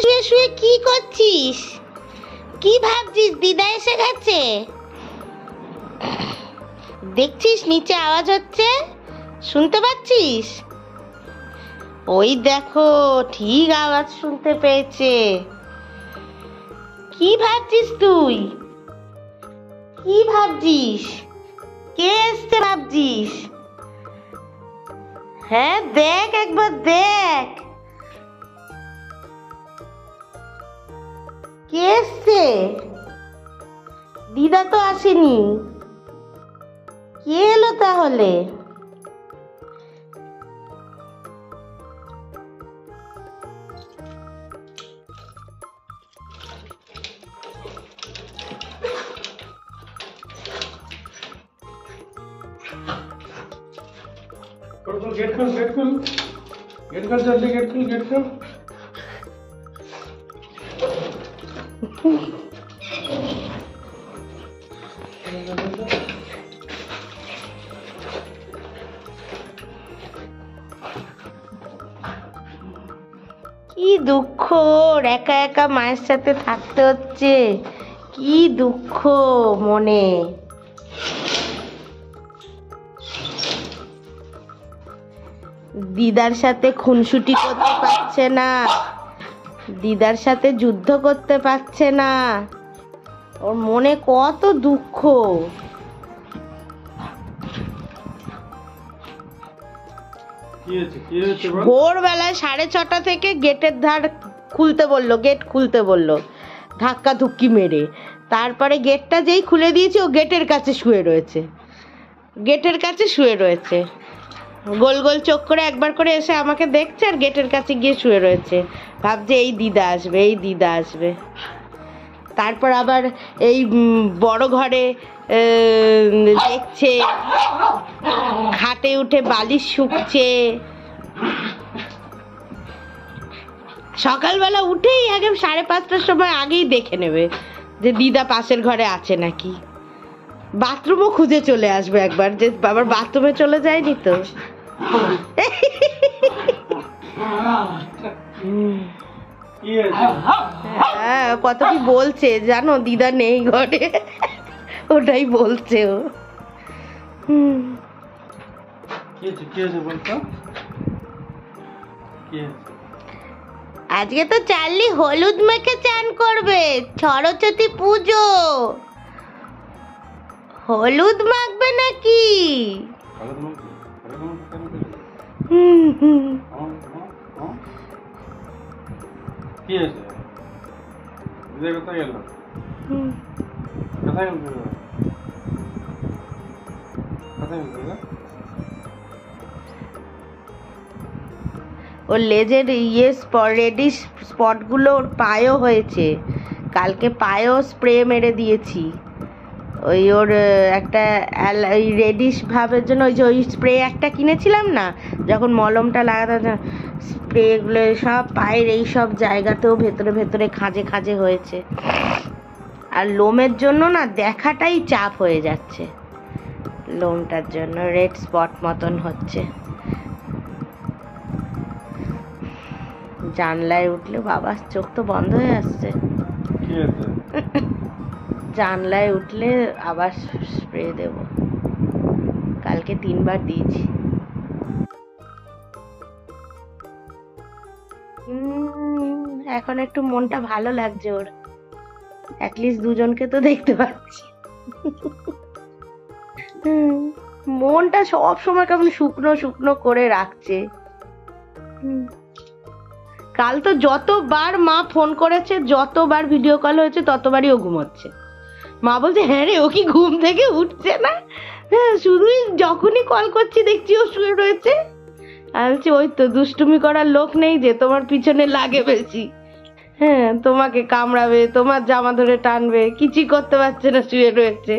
শুয়ে শুয়ে কি করছিস? কি ভাবছিস? দিদা এসে গেছে? দেখছিস নিচে আওয়াজ হচ্ছে, শুনতে পাচ্ছিস? ওই দেখো, ঠিক আওয়াজ শুনতে পেয়েছে। কি ভাবছিস তুই? কি ভাবছিস? কে এসছে ভাবছিস? হ্যাঁ দেখ, একবার দেখ কে এসছে। দিদা তো আসেনি, কে এলো তাহলে? गेट खोल गेट खोल गेट खोल जल्दी गेट खोल गेट खोल। কি দুঃখ, একা একা মায়ের সাথে থাকতে হচ্ছে। কি দুঃখ মনে। দিদার সাথে খুনসুটি করতে পারছে না, দিদার সাথে যুদ্ধ করতে পারছে না। ওর মনে কত দুঃখ। ভোরবেলায় 6:30 থেকে গেটের ধার খুলতে বললো, গেট খুলতে বললো ধাক্কা ধুক্কি মেরে। তারপরে গেটটা যেই খুলে দিয়েছি, ও গেটের কাছে শুয়ে রয়েছে, গেটের কাছে শুয়ে রয়েছে। গোল গোল চোখ করে একবার করে এসে আমাকে দেখছে, আর গেটের কাছে গিয়ে শুয়ে রয়েছে। ভাবছে এই দিদা আসবে, এই দিদা আসবে। তারপর আবার এই বড় ঘরে দেখছে, খাটে উঠে বালিশ শুকছে। সকালবেলা উঠেই আগে 5:30টার সময় আগেই দেখে নেবে যে দিদা পাশের ঘরে আছে নাকি। বাথরুমও খুঁজে চলে আসবে একবার, যে আবার বাথরুমে চলে যায়নি তো। হ্যাঁ, কত কি বলছে জানো, দিদা নেই ঘরে, ওটাই বলছে ও। আজকে তো চার্লি হলুদ মেখে চান করবে, সরস্বতী পুজো। হলুদ মাখবে নাকি? ওর লেজের রেডিশ স্পটগুলো ওর পায়েও হয়েছে। কালকে পায়েও স্প্রে মেরে দিয়েছি। ওই ওর একটা রেডিশ ভাবের জন্য ওই স্প্রে একটা কিনেছিলাম না, যখন মলমটা লাগাতে, স্প্রেগুলো সব পায়ের এই সব জায়গাতেও ভেতরে ভেতরে খাঁজে খাঁজে হয়েছে। আর লোমের জন্য না দেখাটাই চাপ হয়ে যাচ্ছে, লোমটার জন্য রেড স্পট মতন হচ্ছে। জানলায় উঠলে বাবা চোখ তো বন্ধ হয়ে আসছে। জানলায় উঠলে আবার স্প্রে দেব, কালকে 3বার দিয়েছি। এখন একটু মনটা ভালো লাগছে ওর, অ্যাটলিস্ট দুজনকে তো দেখতে পাচ্ছি। মনটা সব সময় কেমন শুকনো শুকনো করে রাখছে। কাল তো যতবার মা ফোন করেছে, যতবার ভিডিও কল হয়েছে, ততবারই ও ঘুমোচ্ছে। মা বলছে হ্যাঁ রে, ও কি ঘুম থেকে উঠছে না? হ্যাঁ, শুধুই যখনই কল করছি দেখছি ও শুয়ে রয়েছে। আমি বলছি ওই তো দুষ্টুমি করার লোক নেই যে তোমার পিছনে লাগে বেশি, হ্যাঁ তোমাকে কামড়াবে, তোমার জামা ধরে টানবে, কিছুই করতে পারছে না, শুয়ে রয়েছে।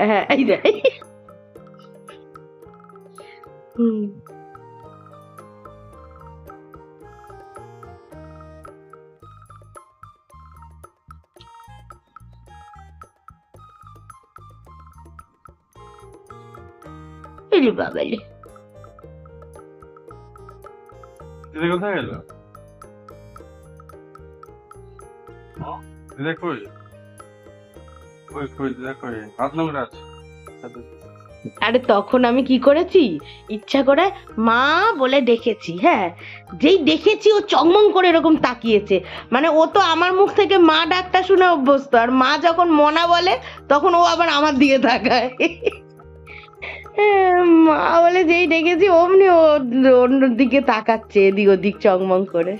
হ্যাঁ এই রে। বাবালে দিদি কোথায় গেল? দিদা কই? কই দিদা কই? হাত নোংরা আছে। আরে তখন আমি কি করেছি, ইচ্ছা করে মা বলে ডেকেছি। হ্যাঁ, যেই দেখেছি ও চংমং করে এরকম তাকিয়েছে, মানে ও তো আমার মুখ থেকে মা ডাকটা শুনে অভ্যস্ত, আর মা যখন মনা বলে তখন ও আবার আমার দিকে তাকায়। মা বলে যেই ডেকেছি অমনি ও অন্য দিকে তাকাচ্ছে, এদিক ওদিক চংমং করে।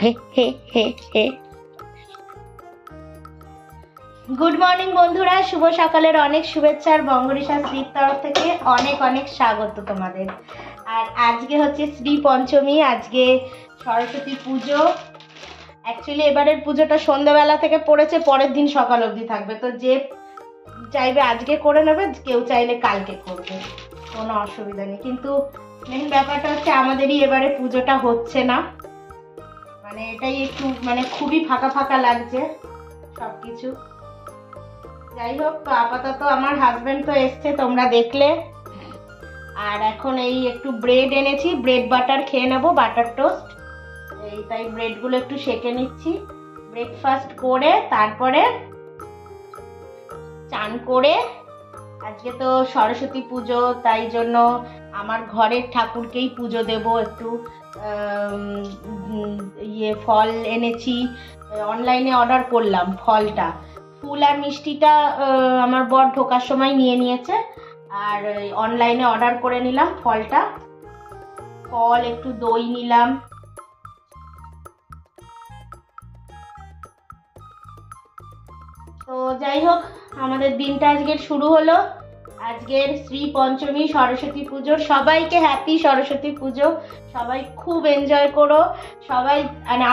হে হে হে হে। গুড মর্নিং বন্ধুরা, শুভ সকালের অনেক শুভেচ্ছা আর বঙ্গরিশা শ্রীর তরফ থেকে অনেক অনেক স্বাগত তোমাদের। আর আজকে হচ্ছে শ্রী পঞ্চমী, আজকে সরস্বতী পুজো। অ্যাকচুয়ালি এবারের পুজোটা সন্ধ্যাবেলা থেকে পড়েছে, পরের দিন সকাল অবধি থাকবে, তো যে চাইবে আজকে করে নেবে, কেউ চাইলে কালকে করবে, কোনো অসুবিধা নেই। কিন্তু মেন ব্যাপারটা হচ্ছে আমাদেরই এবারে পুজোটা হচ্ছে না, মানে এটাই একটু মানে খুবই ফাঁকা ফাঁকা লাগছে সবকিছু। যাই হোক, আপাতত আমার হাজবেন্ড তো এসছে, তোমরা দেখলে। আর এখন এই একটু ব্রেড এনেছি, ব্রেড বাটার খেয়ে নেবো, বাটার টোস্ট। এই তাই ব্রেডগুলো একটু সেকে নিচ্ছি, ব্রেকফাস্ট করে তারপরে চান করে। আজকে তো সরস্বতী পুজো, তাই জন্য আমার ঘরের ঠাকুরকেই পুজো দেব। একটু ফল এনেছি, অনলাইনে অর্ডার করলাম ফলটা, ফুল আর মিষ্টিটা আমার বর ঢোকার সময় নিয়ে নিয়েছে, আর অনলাইনে অর্ডার করে নিলাম ফলটা। ফল, একটু দই নিলাম। তো যাই হোক, আমাদের দিনটা আজকের শুরু হলো। আজকের শ্রী পঞ্চমী সরস্বতী পুজোর সবাইকে হ্যাপি সরস্বতী পুজো। সবাই খুব এনজয় করো। সবাই মানে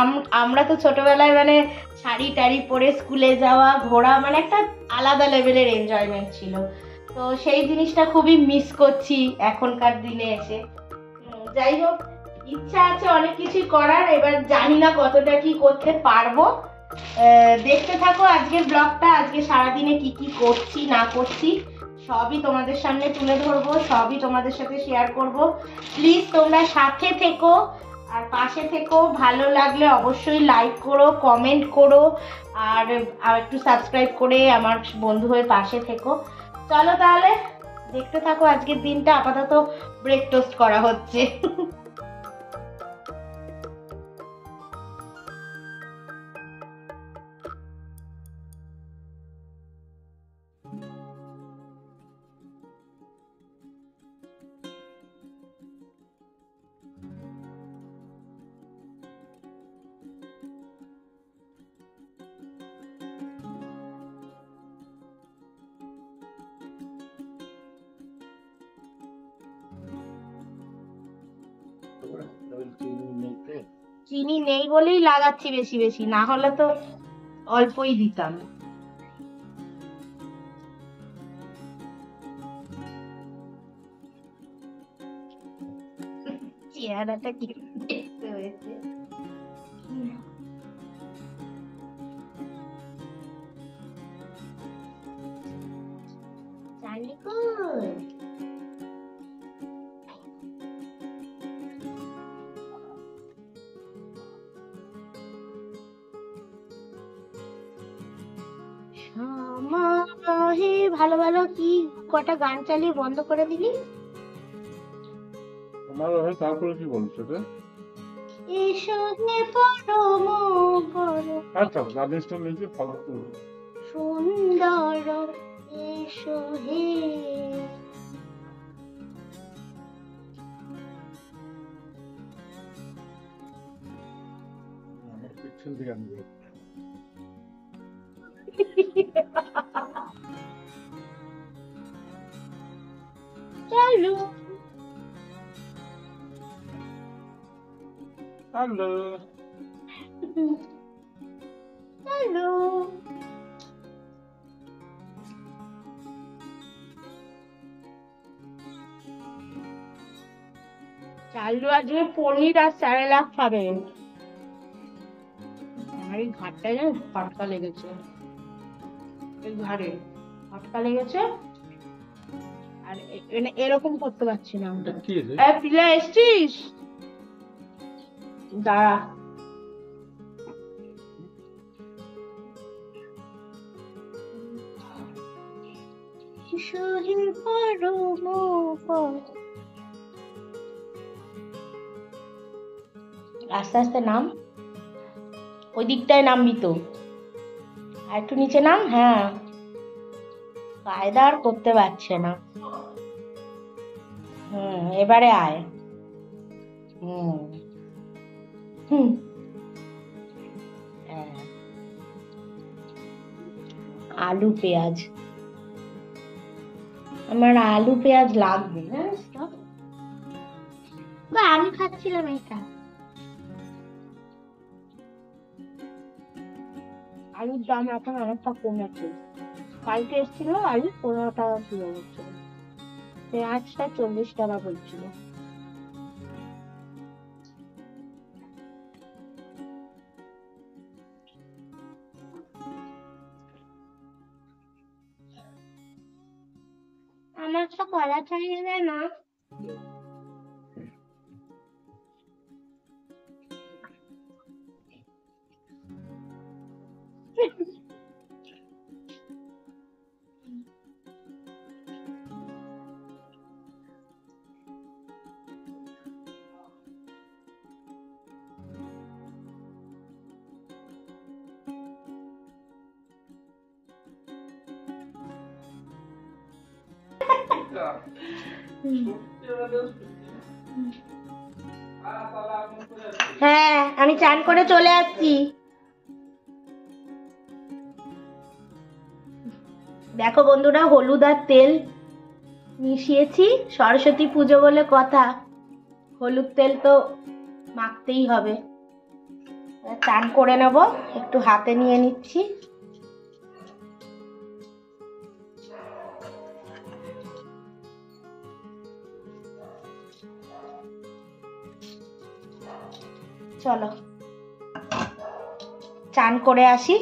আমরা তো ছোটবেলায় মানে শাড়ি টাড়ি পরে স্কুলে যাওয়া, ঘোরা, মানে একটা আলাদা লেভেলের এনজয়মেন্ট ছিল। তো সেই জিনিসটা খুবই মিস করছি এখনকার দিনে এসে। যাই হোক, ইচ্ছা আছে অনেক কিছুই করার, এবার জানি না কতটা কি করতে পারবো। দেখতে থাকো আজকের ব্লগটা। আজকে সারাদিনে কি কি করছি না করছি সবই তোমাদের সামনে তুলে ধরবো, সবই তোমাদের সাথে শেয়ার করব। প্লিজ তোমরা সাথে থেকো আর পাশে থেকো। ভালো লাগলে অবশ্যই লাইক করো, কমেন্ট করো, আর একটু সাবস্ক্রাইব করে আমার বন্ধু হয়ে পাশে থেকো। চলো তাহলে দেখতে থাকো আজকের দিনটা। আপাতত ব্রেক টোস্ট করা হচ্ছে। চিনি নেই বলেই লাগাচ্ছি বেশি বেশি, না হলে তো অল্পই দিতাম। চেহারাটা কি দেখতে হয়েছে। চালি কই? ভালো ভালো কি কটা গান চালিয়ে বন্ধ করে দিলি। আমার তারপরে কি বলছো রে? এসো হে পরম বড়, আচ্ছা রাজেশটা নিচে ফালতু সুন্দর, এসো হে। পিছন থেকে আনবে। চলো হ্যালো চলো। চালু আজকে পনির আর স্যারেলাক খাবে। আমার এই ঘাটটায় জানো ফটকা লেগেছে, এই ঘাড়ে ফটকা লেগেছে। আর এরকম করতে পারছি না আমরা। কি রে? প্রিয়া এসছিস? দাঁড়া। আস্তে আস্তে নাম, ওই দিকটায় নামবি তো, আর একটু নিচে নাম। হ্যাঁ, কায়দা আর করতে পারছে না। এবারে আয়। হুম হুম হ্যাঁ। আলু পেঁয়াজ, আমার আলু পেঁয়াজ লাগবে, জানিস তো? বা আমি খাচ্ছিলাম এটা। আলুর দাম এখন অনেকটা কমেছে। কালকে এসেছিল আলু 15 টাকা কিলো হচ্ছিল, পেঁয়াজটা 40 টাকা বলছিল। আমার তো কলা ছাড়িয়ে দেয় না। হ্যাঁ, আমি চান করে চলে আসছি। দেখো বন্ধুরা, হলুদ আর তেল মিশিয়েছি, সরস্বতী পুজো বলে কথা, হলুদ তেল তো মাখতেই হবে। চান করে নেব, একটু হাতে নিয়ে নিচ্ছি। চলো চান করে আসি।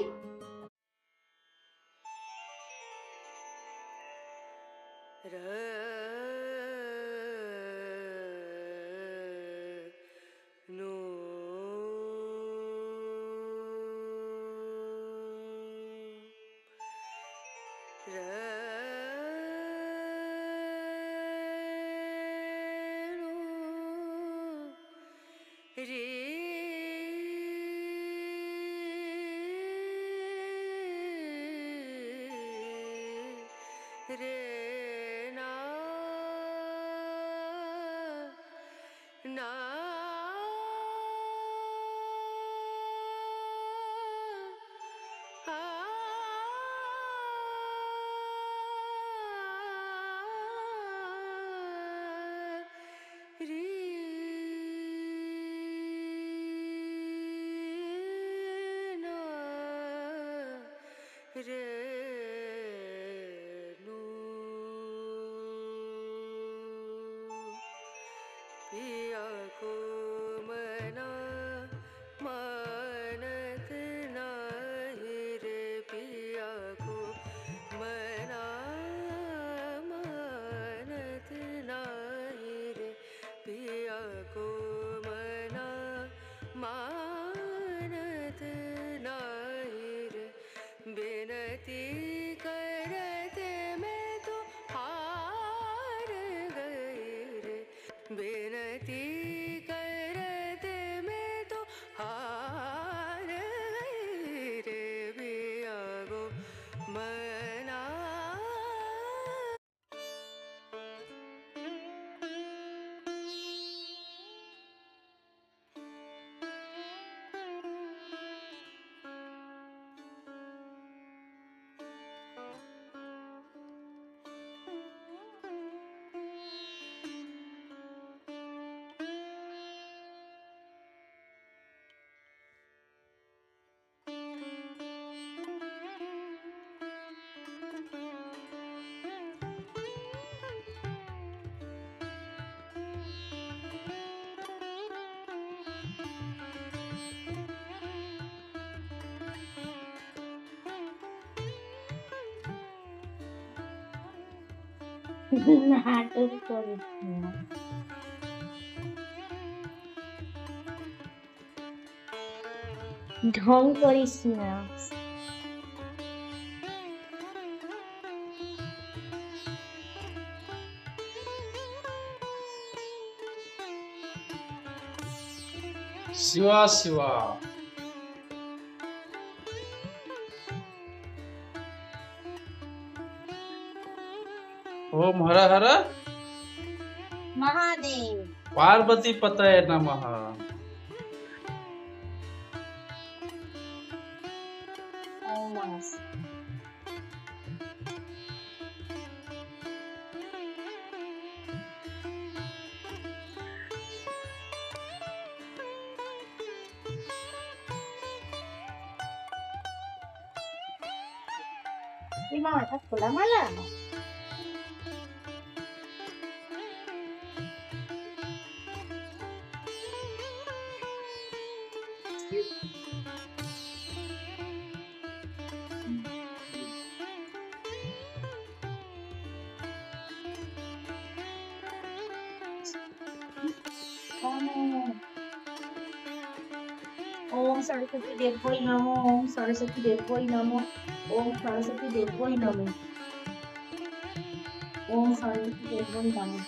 নাটক করিস না। ঢং করিস না। शिवा शिवा ओम हर हर মহাদেব। पार्वती पतये नमः। ওম নমঃ। এই মা এটা খোলামেলা? ओम सरस्वती देवोय नमः। ओम सरस्वती देवोय नमः। ओम सरस्वती देवोय नमः। ओम सरस्वती देवोय नमः।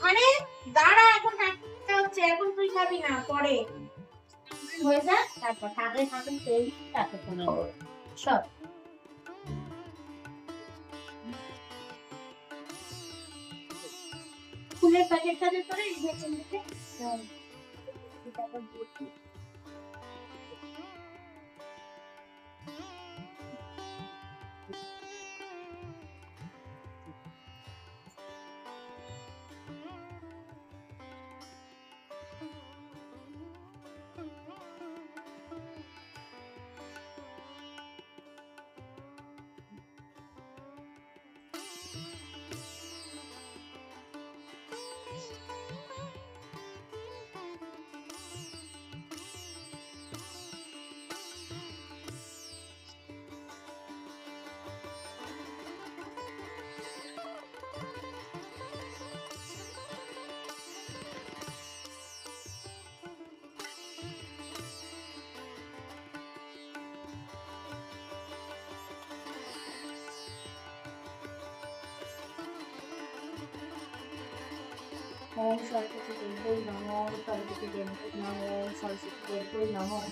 আরে দাঁড়া, এখন ঠাকুরটা হচ্ছে, এখন তুই খাবি না, পরে হয়ে যা, তারপর ঠাকুরের ঠাকুর তৈরি, তারপর কোনো সব ফুলের প্যাকেটটা দিয়ে তোরা এই ভেতর দিকে ओम सरस्वती देवोय नमः। ओम सरस्वती देवोय नमः। ओम सरस्वती देवोय नमः।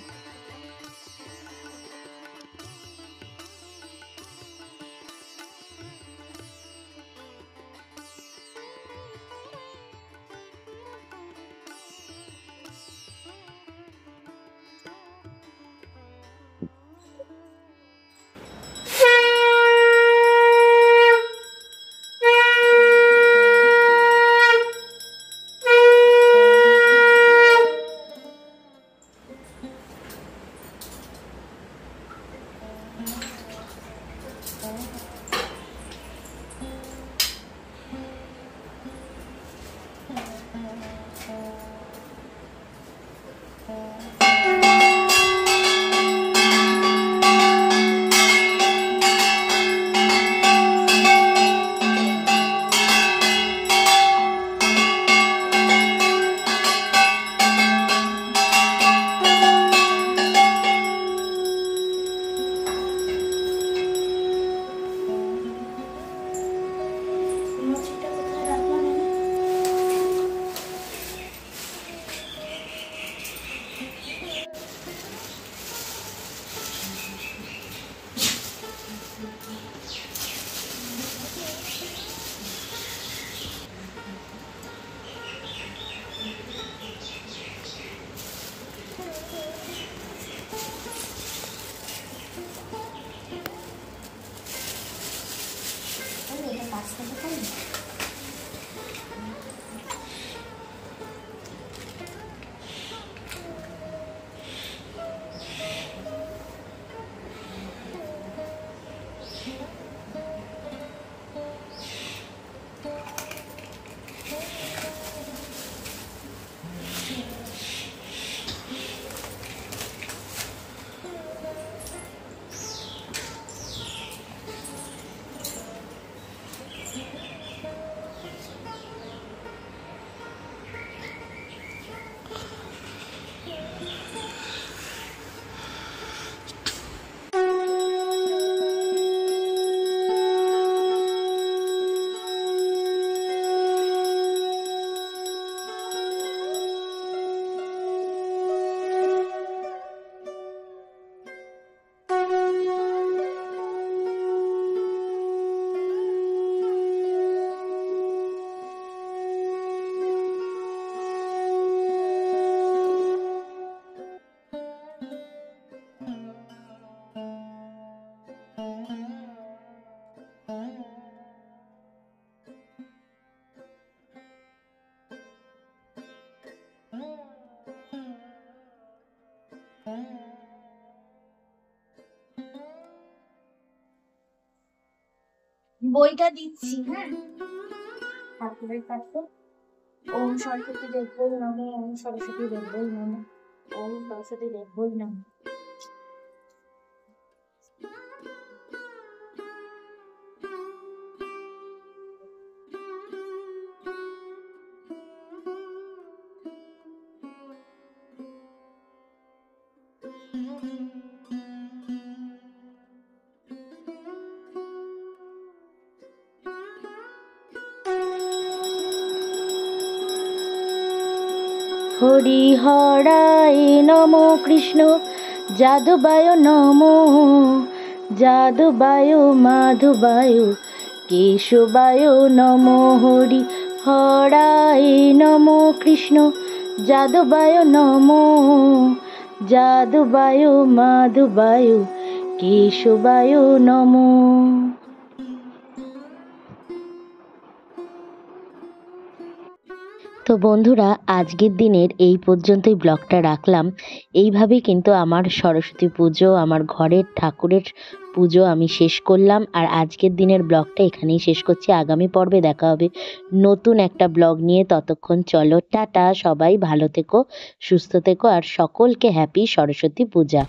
বইটা দিচ্ছি, হ্যাঁ? ঠাকুরের কাছে ওম সরস্বতী দেববৈ নমঃ, ওম সরস্বতী দেববৈ নমঃ, ওম সরস্বতী দেববৈ নমঃ। হরিহরায় নমো কৃষ্ণ যাদবায় নমো, যাদবায় মাধবায় কেশবায় নমো। হরি হরায় নমো কৃষ্ণ যাদবায় নমো, যাদবায় মাধবায় কেশবায় নমো। তো বন্ধুরা, আজকের দিনের এই পর্যন্তই ব্লগটা রাখলাম। এইভাবেই কিন্তু আমার সরস্বতী পুজো, আমার ঘরের ঠাকুরের পুজো আমি শেষ করলাম। আর আজকের দিনের ব্লগটা এখানেই শেষ করছি। আগামী পর্বে দেখা হবে নতুন একটা ব্লগ নিয়ে। ততক্ষণ চলো টাটা, সবাই ভালো থেকো, সুস্থ থেকো, আর সকলকে হ্যাপি সরস্বতী পূজা।